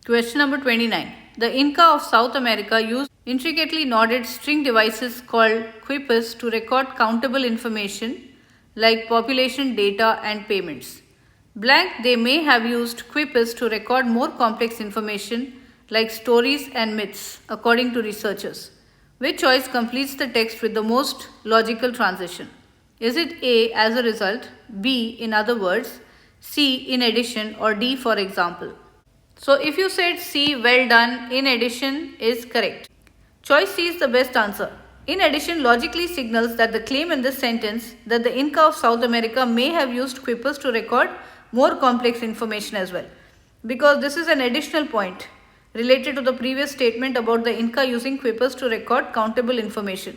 Question number 29. The Inca of South America used intricately knotted string devices called quipus to record countable information like population data and payments. Blank, they may have used quipus to record more complex information like stories and myths, according to researchers. Which choice completes the text with the most logical transition? Is it A, as a result, B, in other words, C, in addition, or D, for example? So if you said C, well done, in addition is correct. Choice C is the best answer. In addition logically signals that the claim in this sentence that the Inca of South America may have used quipus to record more complex information as well. Because this is an additional point related to the previous statement about the Inca using quipus to record countable information.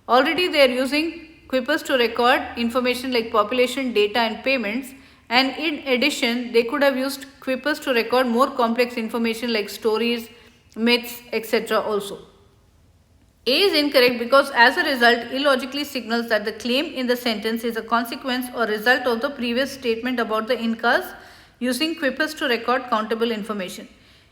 Already they are using quipus to record information like population data and payments, and in addition they could have used quipus to record more complex information like stories, myths, etc. also. A is incorrect because as a result illogically signals that the claim in the sentence is a consequence or result of the previous statement about the Incas using quipus to record countable information.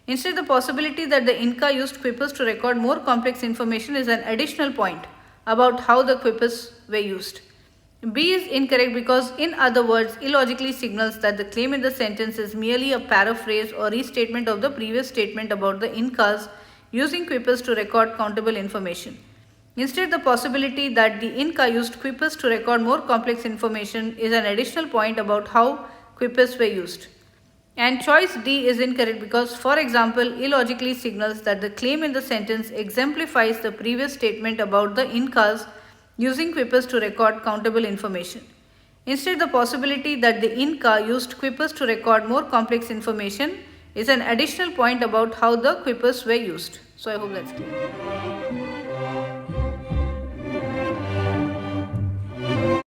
Instead, the possibility that the Inca used quipus to record more complex information is an additional point about how the quipus were used. B is incorrect because, in other words, illogically signals that the claim in the sentence is merely a paraphrase or restatement of the previous statement about the Incas using quipus to record countable information. Instead, the possibility that the Inca used quipus to record more complex information is an additional point about how quipus were used. And choice D is incorrect because, for example, illogically signals that the claim in the sentence exemplifies the previous statement about the Incas using quipus to record countable information. Instead, the possibility that the Inca used quipus to record more complex information is an additional point about how the quipus were used. So, I hope that's clear.